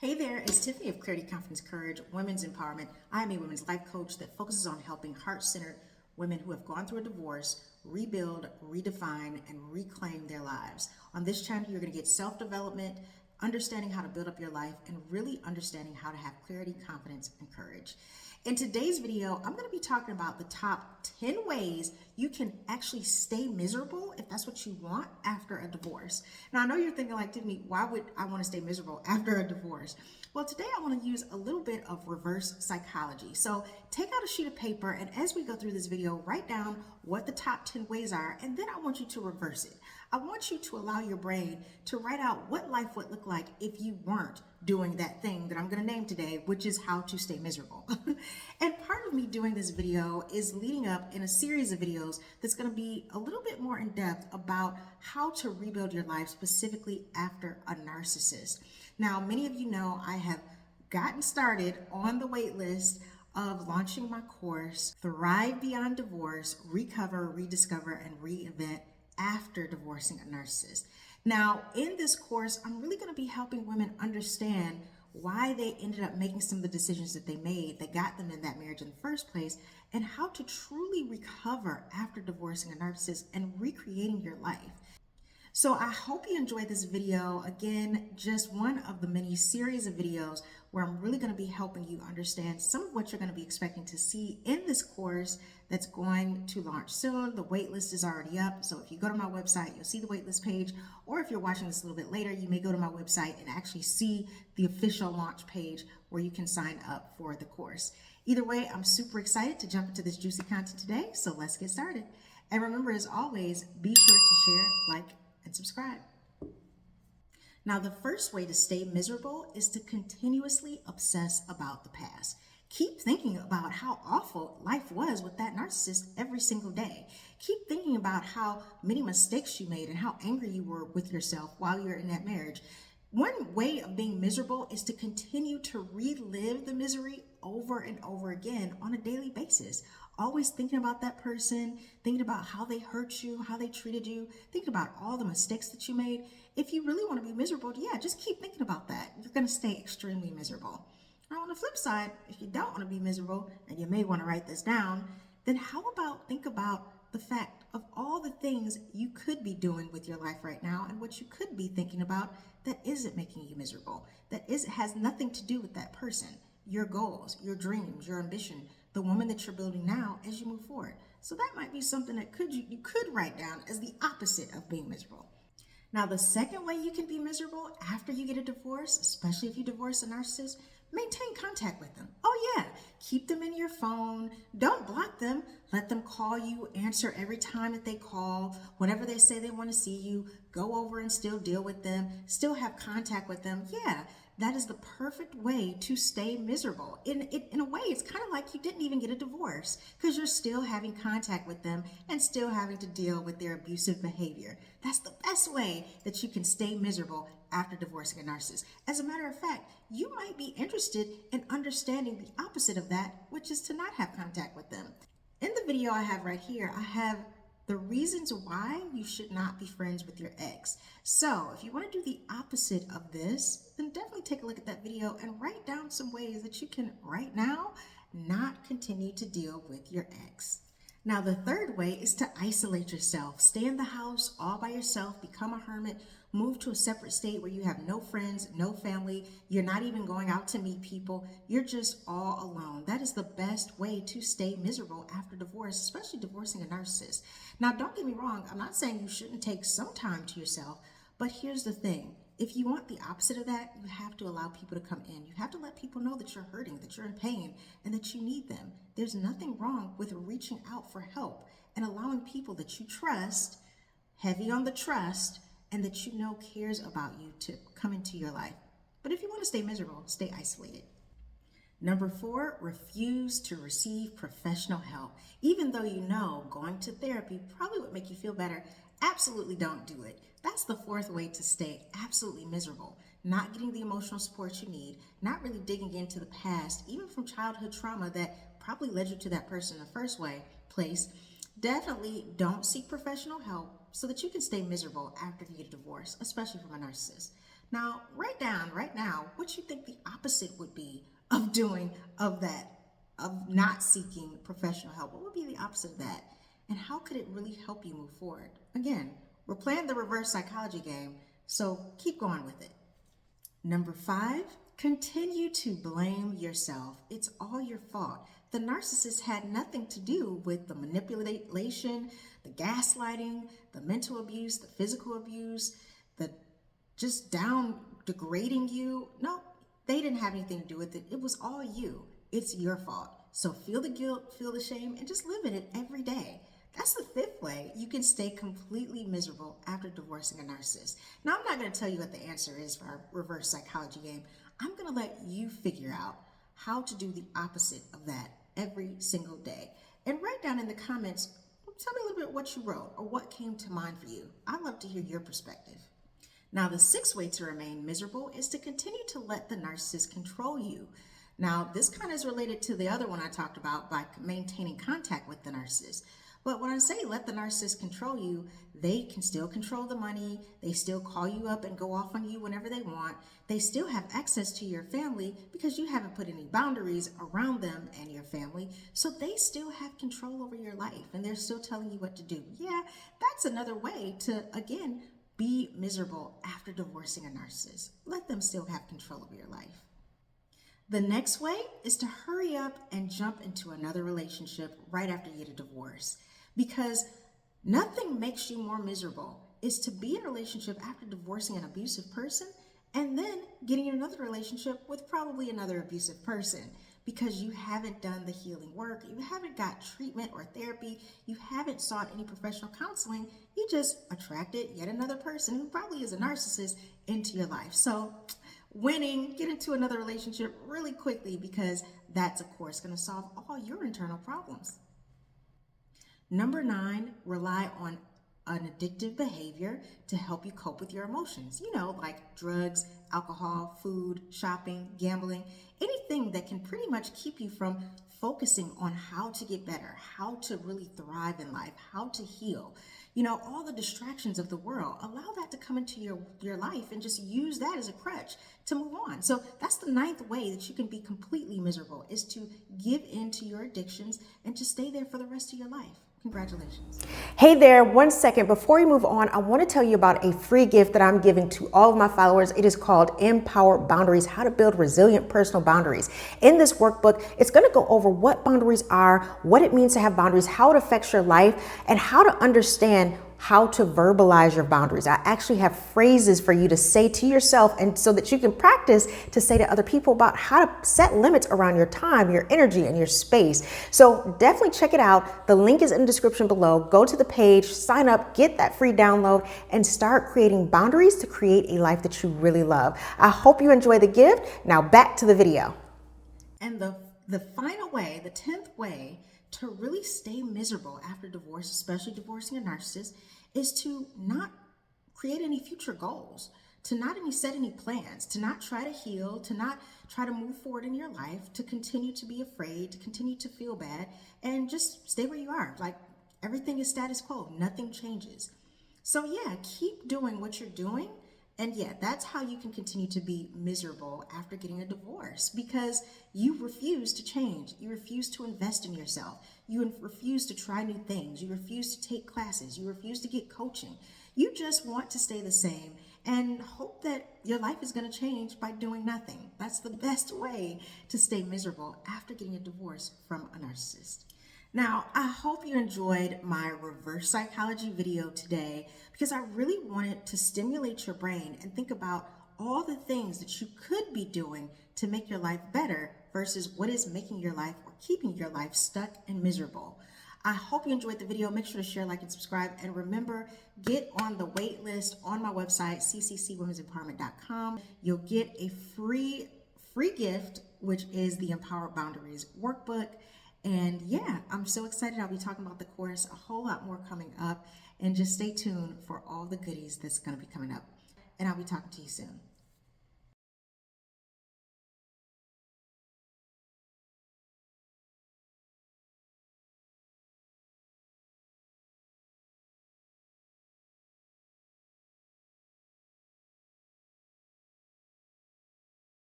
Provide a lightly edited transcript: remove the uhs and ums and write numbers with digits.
Hey there, it's Tiffany of Clarity, Confidence, Courage, Women's Empowerment. I'm a women's life coach that focuses on helping heart-centered women who have gone through a divorce rebuild, redefine, and reclaim their lives. On this channel, you're going to get self-development, understanding how to build up your life, and really understanding how to have clarity, confidence, and courage. In today's video, I'm going to be talking about the top 10 ways you can actually stay miserable if that's what you want after a divorce. Now, I know you're thinking like, Tiffany, why would I want to stay miserable after a divorce? Well, today I want to use a little bit of reverse psychology. So take out a sheet of paper, and as we go through this video, write down what the top 10 ways are, and then I want you to reverse it. I want you to allow your brain to write out what life would look like if you weren't doing that thing that I'm going to name today, which is how to stay miserable. And part of me doing this video is leading up in a series of videos that's going to be a little bit more in depth about how to rebuild your life specifically after a narcissist. Now, many of you know I have gotten started on the wait list of launching my course, Thrive Beyond Divorce, Recover, Rediscover, and Reinvent after divorcing a narcissist. Now, in this course, I'm really going to be helping women understand why they ended up making some of the decisions that they made that got them in that marriage in the first place, and how to truly recover after divorcing a narcissist and recreating your life. So I hope you enjoyed this video. Again, just one of the many series of videos where I'm really going to be helping you understand some of what you're going to be expecting to see in this course that's going to launch soon. The waitlist is already up. So if you go to my website, you'll see the waitlist page. Or if you're watching this a little bit later, you may go to my website and actually see the official launch page where you can sign up for the course. Either way, I'm super excited to jump into this juicy content today. So let's get started. And remember, as always, be sure to share, like, and subscribe. Now, the first way to stay miserable is to continuously obsess about the past. Keep thinking about how awful life was with that narcissist every single day. Keep thinking about how many mistakes you made and how angry you were with yourself while you're in that marriage. One way of being miserable is to continue to relive the misery over and over again on a daily basis. Always thinking about that person, thinking about how they hurt you, how they treated you, thinking about all the mistakes that you made. If you really want to be miserable, yeah, just keep thinking about that. You're going to stay extremely miserable. Now, on the flip side, if you don't want to be miserable, and you may want to write this down, then how about think about the fact of all the things you could be doing with your life right now and what you could be thinking about that isn't making you miserable, has nothing to do with that person, your goals, your dreams, your ambition, the woman that you're building now as you move forward. So that might be something that you could write down as the opposite of being miserable. Now, the second way you can be miserable after you get a divorce, especially if you divorce a narcissist, maintain contact with them. Oh yeah, keep them in your phone. Don't block them. Let them call you, answer every time that they call. Whenever they say they want to see you, go over and still deal with them, still have contact with them. Yeah, that is the perfect way to stay miserable. In a way, it's kind of like you didn't even get a divorce because you're still having contact with them and still having to deal with their abusive behavior. That's the best way that you can stay miserable after divorcing a narcissist. As a matter of fact, you might be interested in understanding the opposite of that, which is to not have contact with them. In the video I have right here, I have the reasons why you should not be friends with your ex. So if you want to do the opposite of this, then definitely take a look at that video and write down some ways that you can right now not continue to deal with your ex. Now, the third way is to isolate yourself. Stay in the house all by yourself, become a hermit, move to a separate state where you have no friends, no family. You're not even going out to meet people. You're just all alone. That is the best way to stay miserable after divorce, especially divorcing a narcissist. Now, don't get me wrong. I'm not saying you shouldn't take some time to yourself, but here's the thing. If you want the opposite of that, you have to allow people to come in. You have to let people know that you're hurting, that you're in pain, and that you need them. There's nothing wrong with reaching out for help and allowing people that you trust, heavy on the trust, and that you know cares about you to come into your life. But if you want to stay miserable, stay isolated. Number 4, refuse to receive professional help. Even though you know going to therapy probably would make you feel better, absolutely don't do it. That's the fourth way to stay absolutely miserable. Not getting the emotional support you need, not really digging into the past, even from childhood trauma that probably led you to that person in the first place. Definitely don't seek professional help so that you can stay miserable after you get a divorce, especially from a narcissist. Now, write down right now what you think the opposite would be of doing of that, of not seeking professional help. What would be the opposite of that? And how could it really help you move forward? Again, we're playing the reverse psychology game, so keep going with it. Number 5, continue to blame yourself. It's all your fault. The narcissist had nothing to do with the manipulation, the gaslighting, the mental abuse, the physical abuse, the just down degrading you. No, they didn't have anything to do with it. It was all you. It's your fault. So feel the guilt, feel the shame, and just live in it every day. That's the 5th way you can stay completely miserable after divorcing a narcissist. Now, I'm not going to tell you what the answer is for our reverse psychology game. I'm going to let you figure out how to do the opposite of that every single day. And write down in the comments, tell me a little bit what you wrote or what came to mind for you. I'd love to hear your perspective. Now, the 6th way to remain miserable is to continue to let the narcissist control you. Now, this kind of is related to the other one I talked about by maintaining contact with the narcissist. But when I say let the narcissist control you, they can still control the money. They still call you up and go off on you whenever they want. They still have access to your family because you haven't put any boundaries around them and your family. So they still have control over your life and they're still telling you what to do. Yeah, that's another way to, again, be miserable after divorcing a narcissist. Let them still have control over your life. The next way is to hurry up and jump into another relationship right after you get a divorce. Because nothing makes you more miserable is to be in a relationship after divorcing an abusive person and then getting in another relationship with probably another abusive person because you haven't done the healing work, you haven't got treatment or therapy, you haven't sought any professional counseling, you just attracted yet another person who probably is a narcissist into your life. So winning, get into another relationship really quickly because that's, of course, going to solve all your internal problems. Number 9, rely on an addictive behavior to help you cope with your emotions. You know, like drugs, alcohol, food, shopping, gambling, anything that can pretty much keep you from focusing on how to get better, how to really thrive in life, how to heal. You know, all the distractions of the world, allow that to come into your life and just use that as a crutch to move on. So that's the 9th way that you can be completely miserable, is to give in to your addictions and just stay there for the rest of your life. Congratulations. Hey there, 1 second. Before we move on, I want to tell you about a free gift that I'm giving to all of my followers. It is called Empower Boundaries, How to Build Resilient Personal Boundaries. In this workbook, it's going to go over what boundaries are, what it means to have boundaries, how it affects your life, and how to understand how to verbalize your boundaries. I actually have phrases for you to say to yourself and so that you can practice to say to other people about how to set limits around your time, your energy, and your space. So definitely check it out. The link is in the description below. Go to the page, sign up, get that free download, and start creating boundaries to create a life that you really love. I hope you enjoy the gift. Now back to the video. And the final way, the 10th way to really stay miserable after divorce, especially divorcing a narcissist, is to not create any future goals, to not set any plans, to not try to heal, to not try to move forward in your life, to continue to be afraid, to continue to feel bad, and just stay where you are. Like everything is status quo, nothing changes. So yeah, keep doing what you're doing. And yeah, that's how you can continue to be miserable after getting a divorce, because you refuse to change. You refuse to invest in yourself. You refuse to try new things. You refuse to take classes. You refuse to get coaching. You just want to stay the same and hope that your life is going to change by doing nothing. That's the best way to stay miserable after getting a divorce from a narcissist. Now, I hope you enjoyed my reverse psychology video today because I really wanted to stimulate your brain and think about all the things that you could be doing to make your life better versus what is making your life or keeping your life stuck and miserable. I hope you enjoyed the video. Make sure to share, like, and subscribe. And remember, get on the wait list on my website, cccwomensempowerment.com. You'll get a free gift, which is the Empower Boundaries workbook. And yeah, I'm so excited. I'll be talking about the course, a whole lot more coming up. And just stay tuned for all the goodies that's going to be coming up. And I'll be talking to you soon.